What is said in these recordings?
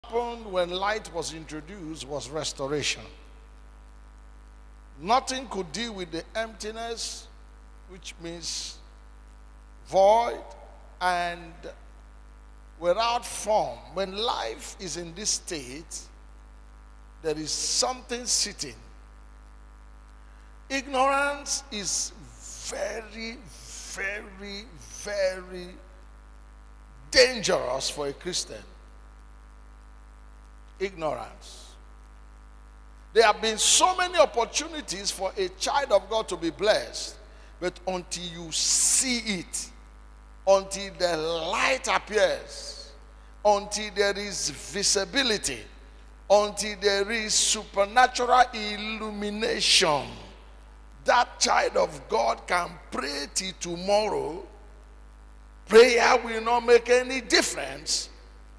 happened when light was introduced was restoration. Nothing could deal with the emptiness, which means void and without form. When life is in this state, there is something sitting. Ignorance is very, very, very dangerous for a Christian. Ignorance. There have been so many opportunities for a child of God to be blessed, but until you see it, until the light appears, until there is visibility, until there is supernatural illumination, that child of God can pray till tomorrow. Prayer will not make any difference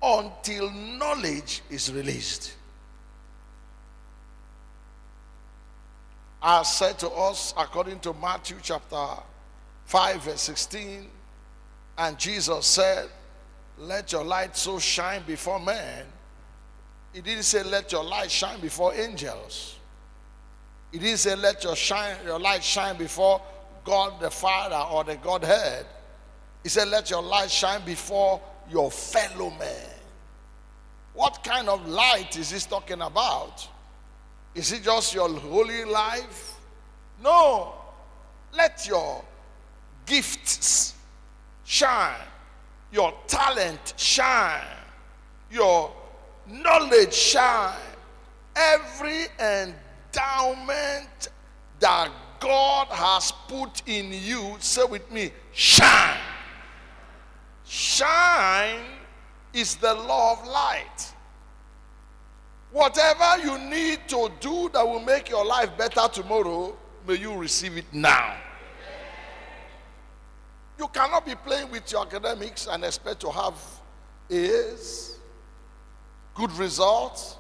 until knowledge is released. I said to us, according to Matthew chapter 5 verse 16, and Jesus said, let your light so shine before men. He didn't say let your light shine before angels. He didn't say let your light shine before God the Father or the Godhead. He said let your light shine before your fellow men. What kind of light is he talking about? Is it just your holy life? No. Let your gifts shine, your talent shine, your knowledge shine. Every endowment that God has put in you, say with me, shine. Shine is the law of light. Whatever you need to do that will make your life better tomorrow, may you receive it now. You cannot be playing with your academics and expect to have A's, good results.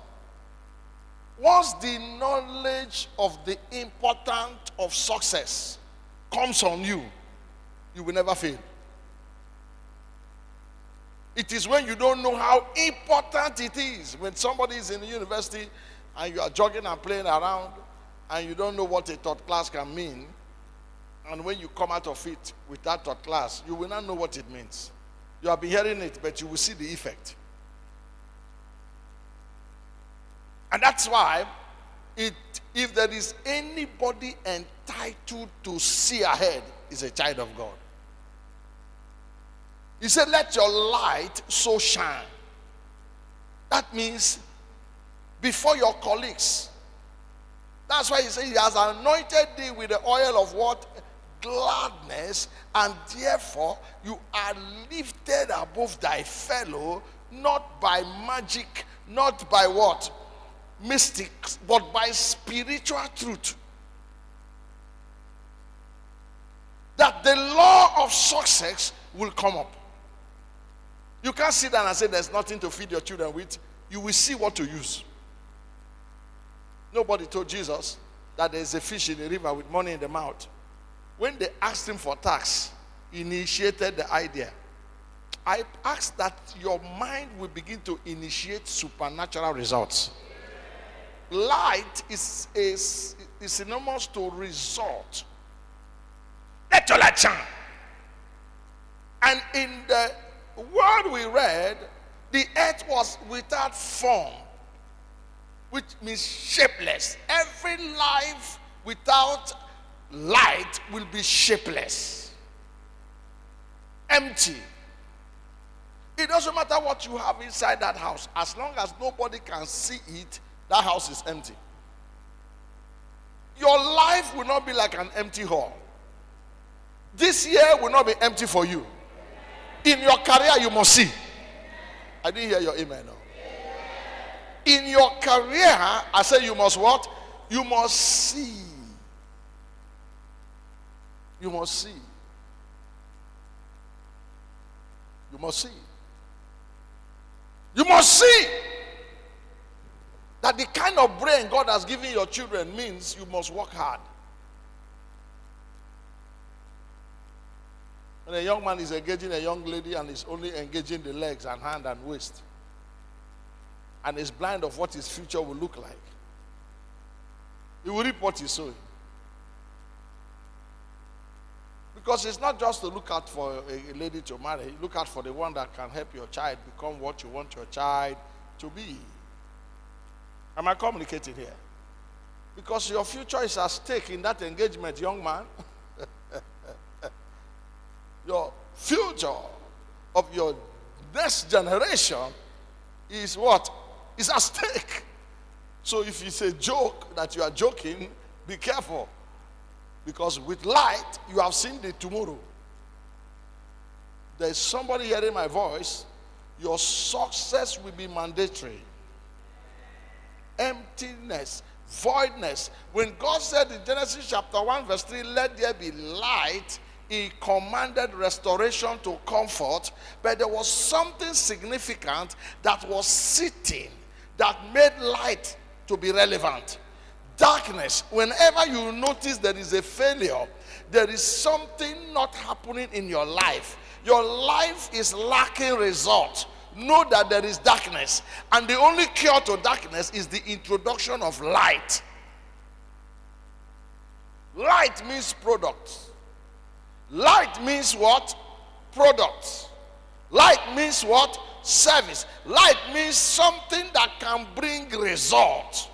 Once the knowledge of the importance of success comes on you, you will never fail. It is when you don't know how important it is. When somebody is in the university and you are jogging and playing around and you don't know what a third class can mean, and when you come out of it with that third class, you will not know what it means. You have been hearing it, but you will see the effect. And that's why if there is anybody entitled to see ahead, is a child of God. He said, let your light so shine. That means before your colleagues. That's why he said he has anointed thee with the oil of what? Gladness, and therefore you are lifted above thy fellow, not by magic, not by what? Mystics, but by spiritual truth. That the law of success will come up. You can't sit down and say there's nothing to feed your children with. You will see what to use. Nobody told Jesus that there's a fish in the river with money in the mouth. When they asked him for tax, he initiated the idea. I ask that your mind will begin to initiate supernatural results. Light is synonymous to result. Let your light shine. And in the word we read, the earth was without form, which means shapeless. Every life without light will be shapeless, empty. It doesn't matter what you have inside that house. As long as nobody can see it, that house is empty. Your life will not be like an empty hall. This year will not be empty for you. In your career, you must see. I didn't hear your amen. No. In your career, I say you must what? You must see. You must see. You must see. You must see that the kind of brain God has given your children means you must work hard. When a young man is engaging a young lady and is only engaging the legs and hand and waist, and is blind of what his future will look like. He will reap what he's sowing. Because it's not just to look out for a lady to marry. Look out for the one that can help your child become what you want your child to be. Am I communicating here? Because your future is at stake in that engagement, young man. Your future of your next generation is what? Is at stake. So if it's a joke that you are joking, be careful. Because with light, you have seen the tomorrow. There's somebody hearing my voice. Your success will be mandatory. Emptiness, voidness. When God said in Genesis chapter 1 verse 3, let there be light, he commanded restoration to comfort. But there was something significant that was sitting that made light to be relevant. Darkness. Whenever you notice there is a failure, there is something not happening in your life. Your life is lacking results. Know that there is darkness. And the only cure to darkness is the introduction of light. Light means products. Light means what? Products. Light means what? Service. Light means something that can bring results.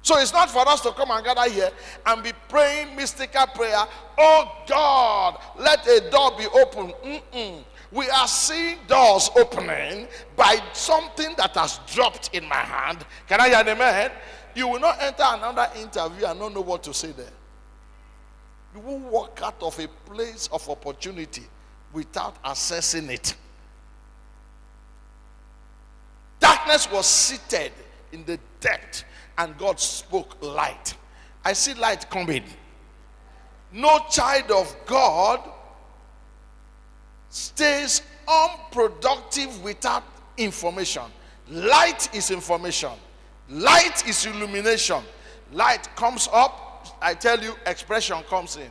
So it's not for us to come and gather here and be praying mystical prayer. Oh God, let a door be open. We are seeing doors opening by something that has dropped in my hand. Can I hear an amen? You will not enter another interview and not know what to say there. You will walk out of a place of opportunity without assessing it. Darkness was seated in the depth, and God spoke light. I see light coming. No child of God stays unproductive without information. Light is information. Light is illumination. Light comes up, I tell you, expression comes in.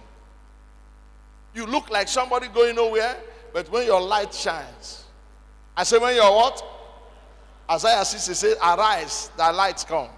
You look like somebody going nowhere, but when your light shines, I say when your what? Isaiah 60 says, arise, thy lights come.